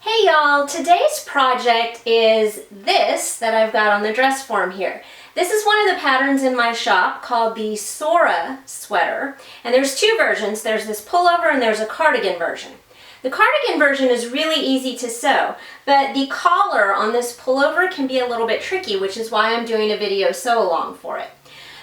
Hey y'all, today's project is this that I've got on the dress form here. This is one of the patterns in my shop called the Sora sweater, and there's two versions. There's this pullover and there's a cardigan version. The cardigan version is really easy to sew, but the collar on this pullover can be a little bit tricky, which is why I'm doing a video sew along for it.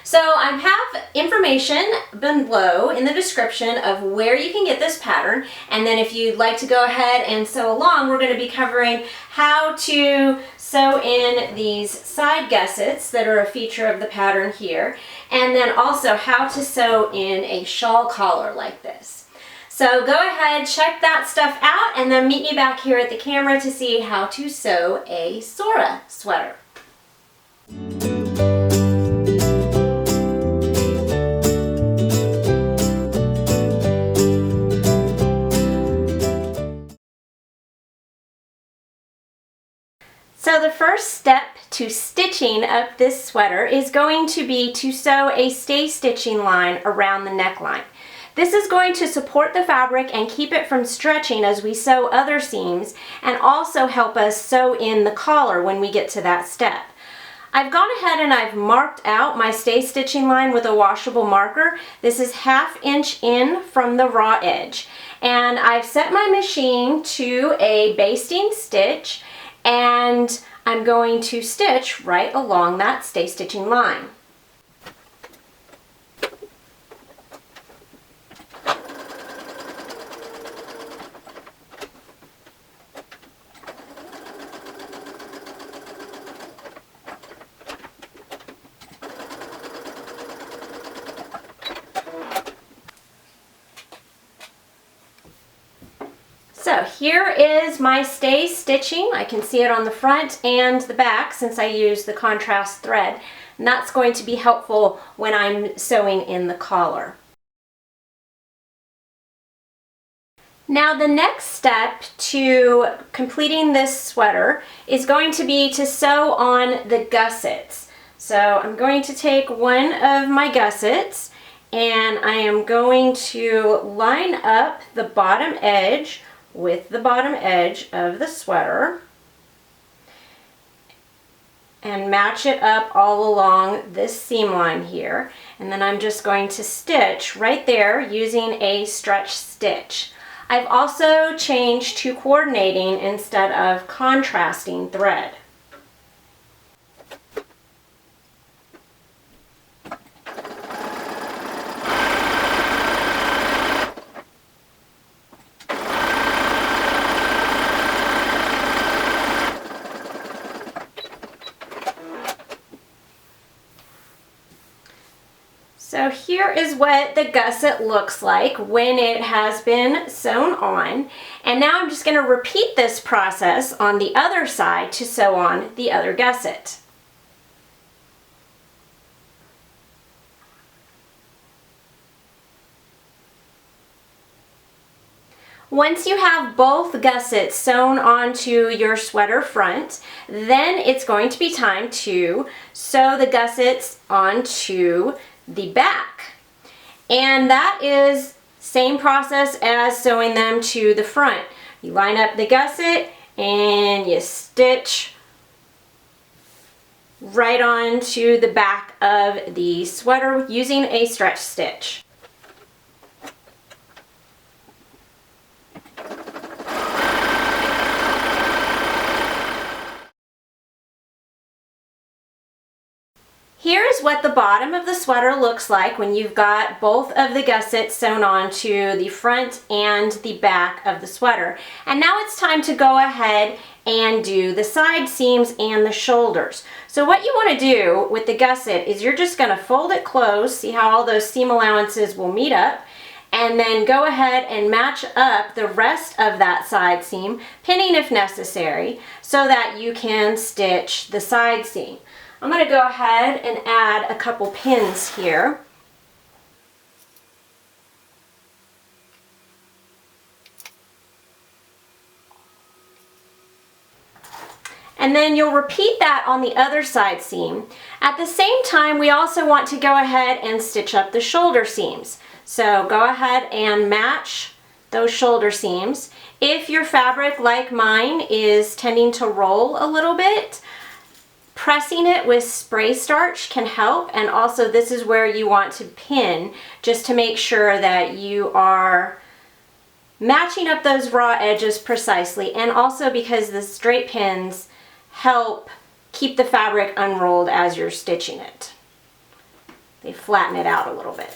So I have information below in the description of where you can get this pattern, and then if you'd like to go ahead and sew along, we're going to be covering how to sew in these side gussets that are a feature of the pattern here, and then also how to sew in a shawl collar like this. So go ahead, check that stuff out, and then meet me back here at the camera to see how to sew a Sora sweater. So the first step to stitching up this sweater is going to be to sew a stay stitching line around the neckline. This is going to support the fabric and keep it from stretching as we sew other seams, and also help us sew in the collar when we get to that step. I've gone ahead and I've marked out my stay stitching line with a washable marker. This is 1/2 inch in from the raw edge. And I've set my machine to a basting stitch, and I'm going to stitch right along that stay stitching line. So here is my stay stitching. I can see it on the front and the back since I use the contrast thread, and that's going to be helpful when I'm sewing in the collar. Now the next step to completing this sweater is going to be to sew on the gussets. So I'm going to take one of my gussets and I am going to line up the bottom edge with the bottom edge of the sweater and match it up all along this seam line here, and then I'm just going to stitch right there using a stretch stitch. I've also changed to coordinating instead of contrasting thread. So here is what the gusset looks like when it has been sewn on, and now I'm just going to repeat this process on the other side to sew on the other gusset. Once you have both gussets sewn onto your sweater front, then it's going to be time to sew the gussets onto the back. And that is same process as sewing them to the front. You line up the gusset and you stitch right onto the back of the sweater using a stretch stitch. Here is what the bottom of the sweater looks like when you've got both of the gussets sewn onto the front and the back of the sweater. And now it's time to go ahead and do the side seams and the shoulders. So what you want to do with the gusset is you're just going to fold it closed, see how all those seam allowances will meet up, and then go ahead and match up the rest of that side seam, pinning if necessary, so that you can stitch the side seam. I'm going to go ahead and add a couple pins here. And then you'll repeat that on the other side seam. At the same time, we also want to go ahead and stitch up the shoulder seams. So go ahead and match those shoulder seams. If your fabric, like mine, is tending to roll a little bit, pressing it with spray starch can help, and also this is where you want to pin just to make sure that you are matching up those raw edges precisely, and also because the straight pins help keep the fabric unrolled as you're stitching it. They flatten it out a little bit.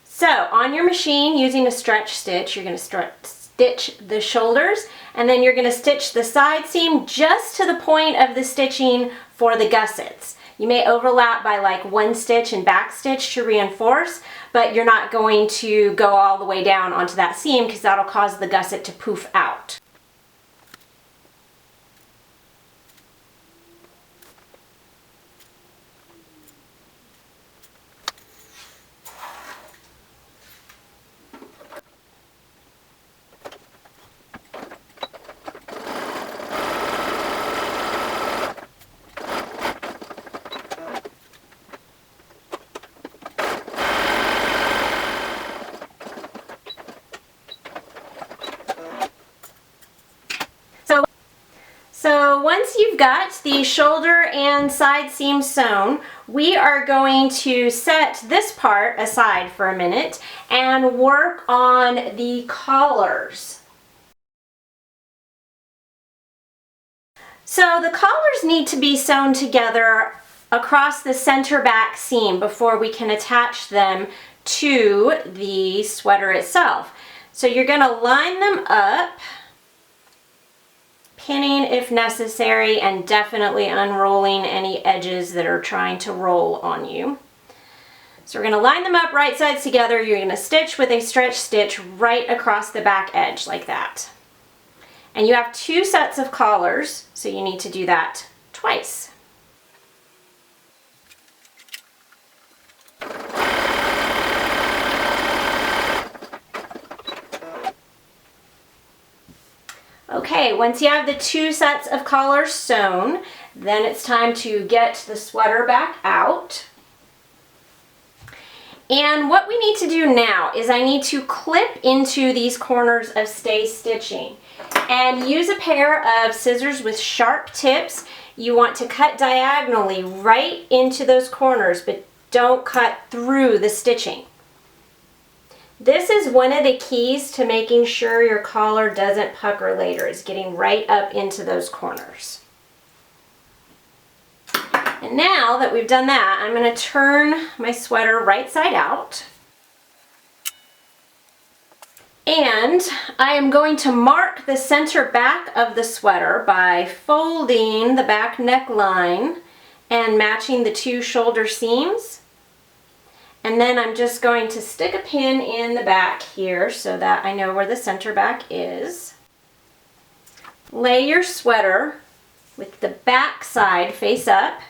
So on your machine, using a stretch stitch, you're going to stitch the shoulders, and then you're going to stitch the side seam just to the point of the stitching for the gussets. You may overlap by like one stitch and back stitch to reinforce, but you're not going to go all the way down onto that seam because that'll cause the gusset to poof out. So once you've got the shoulder and side seam sewn, we are going to set this part aside for a minute and work on the collars. So the collars need to be sewn together across the center back seam before we can attach them to the sweater itself. So you're going to line them up, pinning if necessary, and definitely unrolling any edges that are trying to roll on you. So we're going to line them up right sides together. You're going to stitch with a stretch stitch right across the back edge like that. And you have 2 sets of collars, so you need to do that twice. Okay, once you have the 2 sets of collars sewn, then it's time to get the sweater back out. And what we need to do now is I need to clip into these corners of stay stitching. And use a pair of scissors with sharp tips. You want to cut diagonally right into those corners, but don't cut through the stitching. This is one of the keys to making sure your collar doesn't pucker later, is getting right up into those corners. And now that we've done that, I'm going to turn my sweater right side out. And I am going to mark the center back of the sweater by folding the back neckline and matching the 2 shoulder seams. And then I'm just going to stick a pin in the back here so that I know where the center back is. Lay your sweater with the back side face up.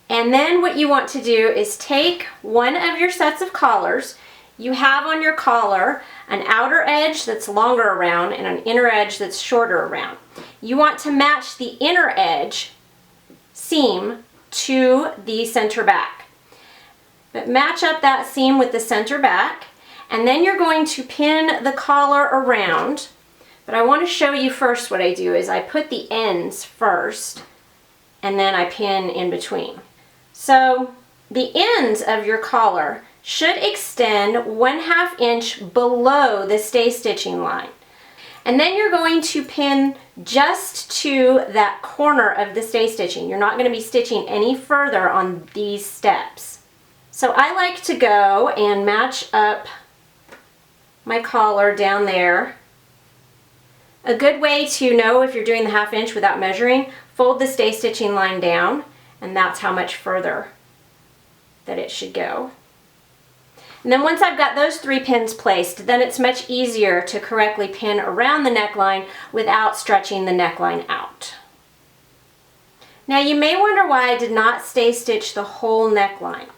And then what you want to do is take one of your sets of collars. You have on your collar an outer edge that's longer around and an inner edge that's shorter around. You want to match the inner edge seam to the center back. But match up that seam with the center back, and then you're going to pin the collar around. But I want to show you first what I do is I put the ends first, and then I pin in between. So the ends of your collar should extend 1/2 inch below the stay stitching line. And then you're going to pin just to that corner of the stay stitching. You're not going to be stitching any further on these steps. So I like to go and match up my collar down there. A good way to know if you're doing the 1/2 inch without measuring, fold the stay stitching line down, and that's how much further that it should go. And then once I've got those 3 pins placed, then it's much easier to correctly pin around the neckline without stretching the neckline out. Now you may wonder why I did not stay stitch the whole neckline.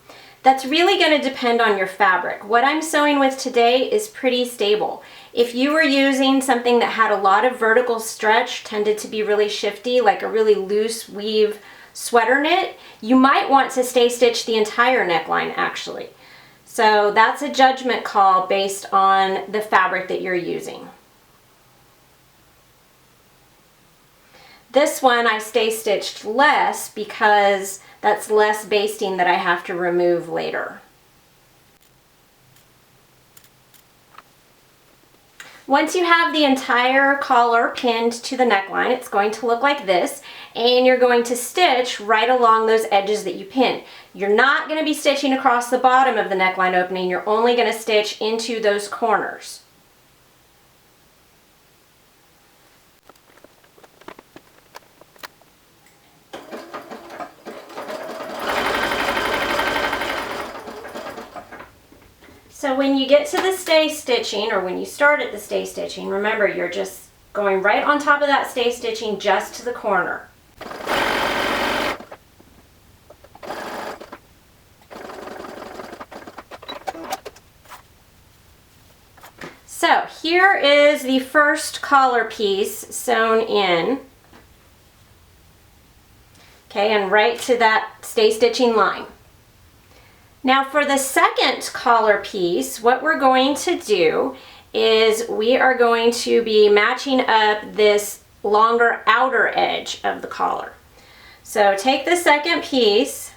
That's really going to depend on your fabric. What I'm sewing with today is pretty stable. If you were using something that had a lot of vertical stretch, tended to be really shifty, like a really loose weave sweater knit, you might want to stay stitch the entire neckline actually. So that's a judgment call based on the fabric that you're using. This one I stay stitched less because that's less basting that I have to remove later. Once you have the entire collar pinned to the neckline, it's going to look like this, and you're going to stitch right along those edges that you pinned. You're not going to be stitching across the bottom of the neckline opening, you're only going to stitch into those corners. So when you get to the stay stitching, or when you start at the stay stitching, remember you're just going right on top of that stay stitching just to the corner. So here is the first collar piece sewn in. Okay, and right to that stay stitching line. Now for the second collar piece, what we're going to do is we are going to be matching up this longer outer edge of the collar. So take the second piece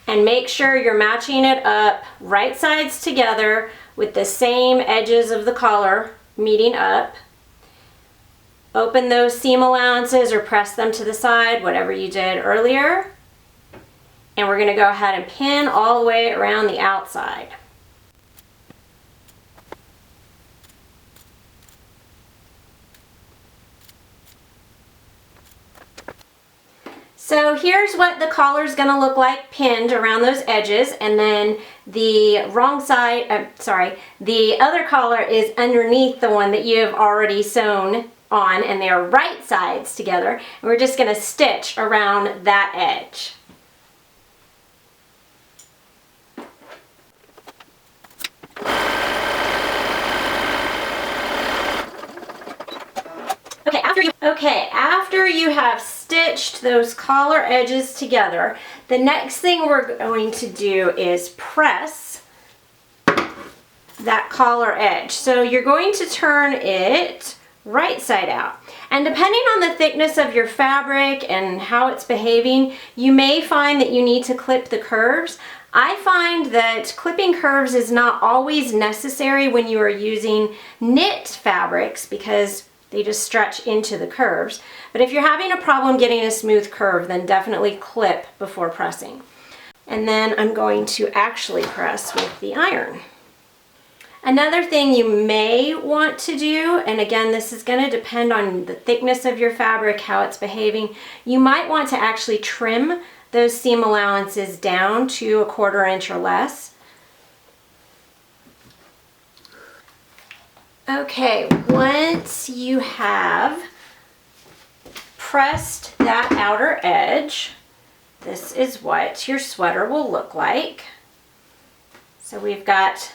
and make sure you're matching it up right sides together with the same edges of the collar meeting up. Open those seam allowances or press them to the side, whatever you did earlier. And we're going to go ahead and pin all the way around the outside. So here's what the collar is going to look like pinned around those edges, and then the wrong side, the other collar is underneath the one that you have already sewn on, and they are right sides together. And we're just going to stitch around that edge. After you have stitched those collar edges together, the next thing we're going to do is press that collar edge. So you're going to turn it right side out. And depending on the thickness of your fabric and how it's behaving, you may find that you need to clip the curves. I find that clipping curves is not always necessary when you are using knit fabrics because they just stretch into the curves. But if you're having a problem getting a smooth curve, then definitely clip before pressing. And then I'm going to actually press with the iron. Another thing you may want to do, and again this is going to depend on the thickness of your fabric, how it's behaving, you might want to actually trim those seam allowances down to 1/4 inch or less. Okay, once you have pressed that outer edge, this is what your sweater will look like. So we've got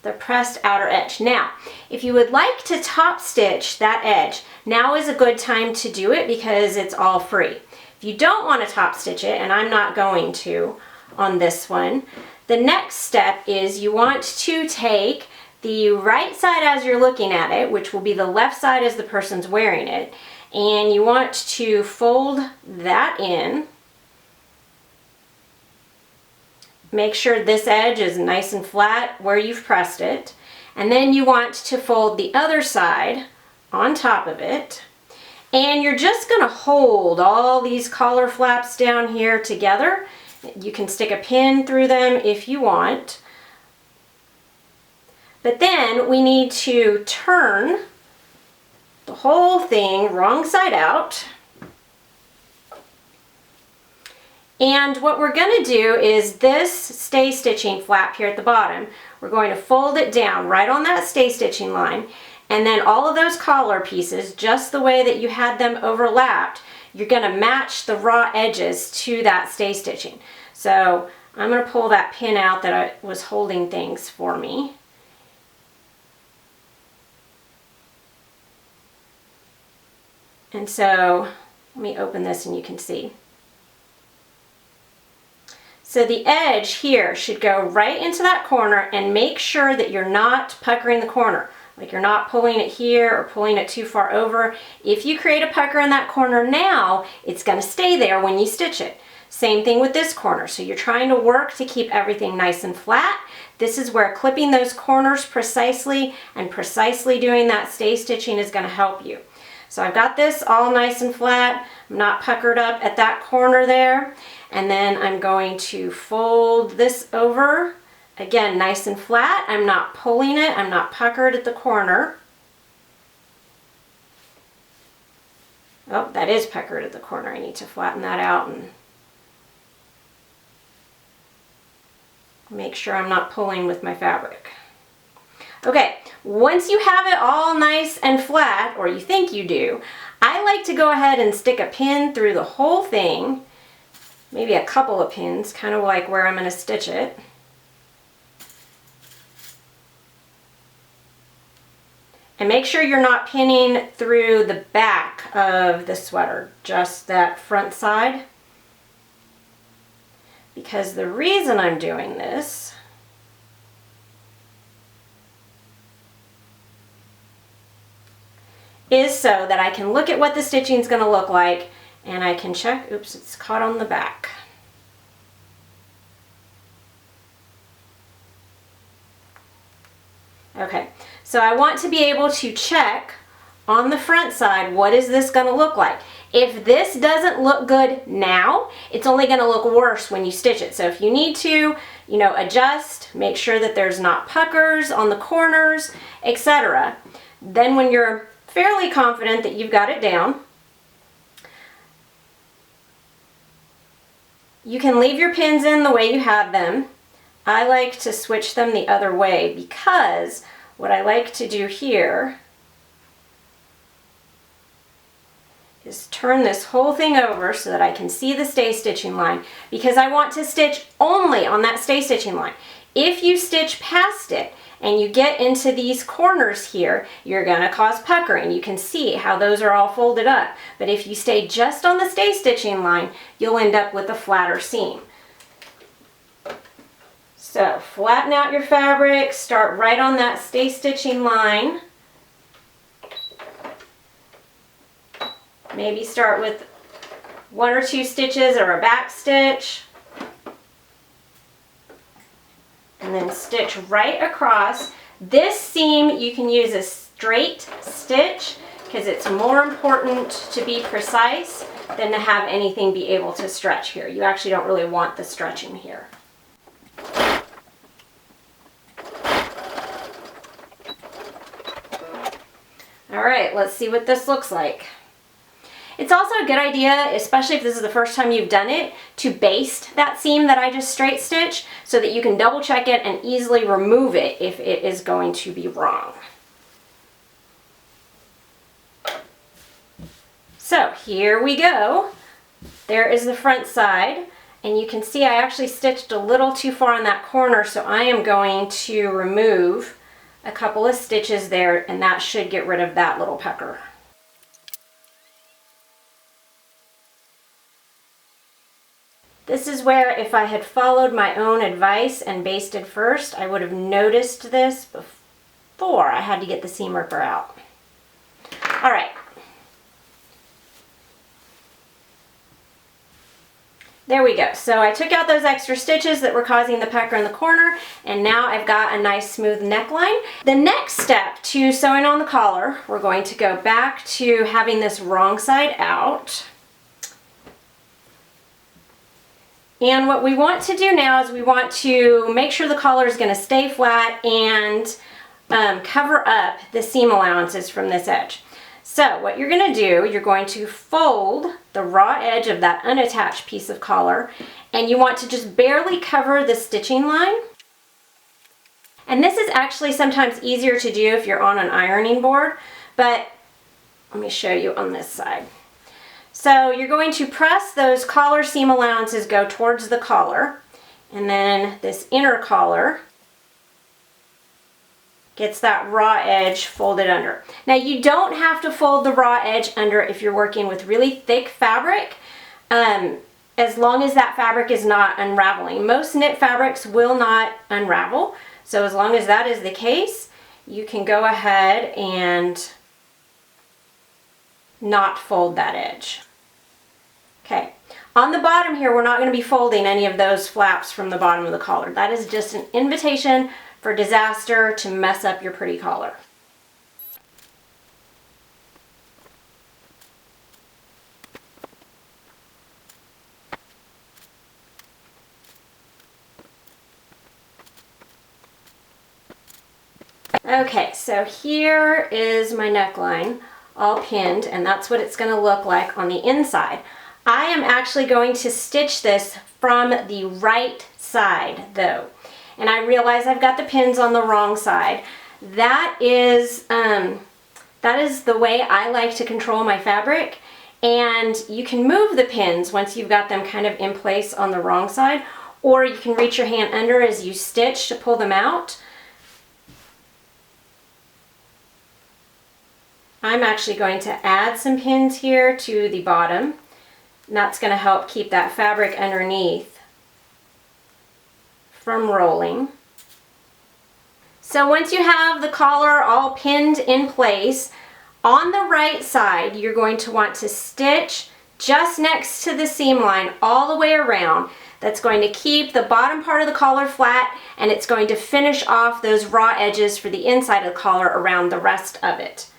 the pressed outer edge. Now, if you would like to top stitch that edge, now is a good time to do it because it's all free. If you don't want to top stitch it, and I'm not going to on this one, the next step is you want to take the right side as you're looking at it, which will be the left side as the person's wearing it, and you want to fold that in. Make sure this edge is nice and flat where you've pressed it, and then you want to fold the other side on top of it, and you're just going to hold all these collar flaps down here together. You can stick a pin through them if you want. But then we need to turn the whole thing wrong side out. And what we're going to do is this stay stitching flap here at the bottom, we're going to fold it down right on that stay stitching line, and then all of those collar pieces, just the way that you had them overlapped, you're going to match the raw edges to that stay stitching. So I'm going to pull that pin out that was holding things for me. And so Let me open this and you can see. So the edge here should go right into that corner, and make sure that you're not puckering the corner. Like you're not pulling it here or pulling it too far over. If you create a pucker in that corner now, it's going to stay there when you stitch it. Same thing with this corner. So you're trying to work to keep everything nice and flat. This is where clipping those corners precisely and precisely doing that stay stitching is going to help you. So I've got this all nice and flat. I'm not puckered up at that corner there. And then I'm going to fold this over. Again, nice and flat. I'm not pulling it. I'm not puckered at the corner. Oh, that is puckered at the corner. I need to flatten that out and make sure I'm not pulling with my fabric. Okay, once you have it all nice and flat, or you think you do, I like to go ahead and stick a pin through the whole thing. Maybe a couple of pins, kind of like where I'm going to stitch it. And make sure you're not pinning through the back of the sweater, just that front side. Because the reason I'm doing this is so that I can look at what the stitching is going to look like, and I can check, oops, it's caught on the back. Okay, so I want to be able to check on the front side, what is this going to look like? If this doesn't look good now, it's only going to look worse when you stitch it. So if you need to, adjust, make sure that there's not puckers on the corners, etc. Then when you're fairly confident that you've got it down, you can leave your pins in the way you have them. I like to switch them the other way, because what I like to do here is turn this whole thing over so that I can see the stay stitching line, because I want to stitch only on that stay stitching line. If you stitch past it and you get into these corners here, you're going to cause puckering. You can see how those are all folded up. But if you stay just on the stay stitching line, you'll end up with a flatter seam. So flatten out your fabric, start right on that stay stitching line. Maybe start with 1 or 2 stitches or a back stitch. And then stitch right across. This seam you can use a straight stitch, because it's more important to be precise than to have anything be able to stretch here. You actually don't really want the stretching here. All right, let's see what this looks like. It's also a good idea, especially if this is the first time you've done it, to baste that seam that I just straight stitched so that you can double check it and easily remove it if it is going to be wrong. So here we go. There is the front side, and you can see I actually stitched a little too far on that corner, so I am going to remove a couple of stitches there, and that should get rid of that little pucker. This is where, if I had followed my own advice and basted first, I would have noticed this before I had to get the seam ripper out. All right. There we go. So I took out those extra stitches that were causing the pucker in the corner, and now I've got a nice smooth neckline. The next step to sewing on the collar, we're going to go back to having this wrong side out. And what we want to do now is we want to make sure the collar is going to stay flat and cover up the seam allowances from this edge. So what you're going to do, you're going to fold the raw edge of that unattached piece of collar, and you want to just barely cover the stitching line. And this is actually sometimes easier to do if you're on an ironing board, but let me show you on this side. So you're going to press those collar seam allowances go towards the collar, and then this inner collar gets that raw edge folded under. Now you don't have to fold the raw edge under if you're working with really thick fabric, as long as that fabric is not unraveling. Most knit fabrics will not unravel, so as long as that is the case, you can go ahead and not fold that edge. Okay, on the bottom here, we're not going to be folding any of those flaps from the bottom of the collar. That is just an invitation for disaster to mess up your pretty collar. Okay, so here is my neckline all pinned, and that's what it's going to look like on the inside. I am actually going to stitch this from the right side though, and I realize I've got the pins on the wrong side. That is the way I like to control my fabric, and you can move the pins once you've got them kind of in place on the wrong side, or you can reach your hand under as you stitch to pull them out. I'm actually going to add some pins here to the bottom, and that's going to help keep that fabric underneath from rolling. So once you have the collar all pinned in place, on the right side you're going to want to stitch just next to the seam line all the way around. That's going to keep the bottom part of the collar flat, and it's going to finish off those raw edges for the inside of the collar around the rest of it.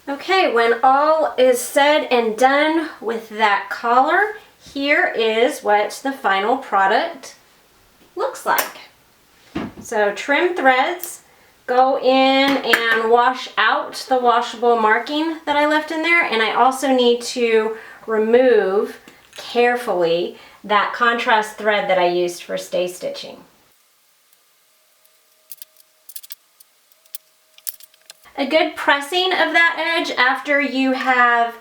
Okay, when all is said and done with that collar, here is what the final product looks like. So trim threads, go in and wash out the washable marking that I left in there, and I also need to remove carefully that contrast thread that I used for stay stitching. A good pressing of that edge after you have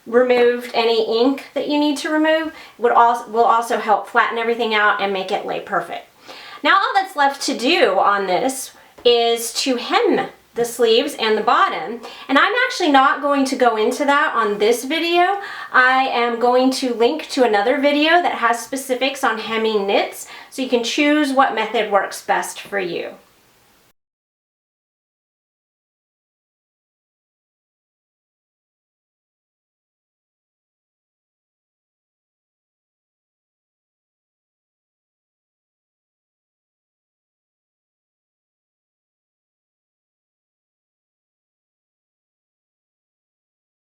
removed any ink that you need to remove will also help flatten everything out and make it lay perfect. Now all that's left to do on this is to hem the sleeves and the bottom, and I'm actually not going to go into that on this video. I am going to link to another video that has specifics on hemming knits, so you can choose what method works best for you.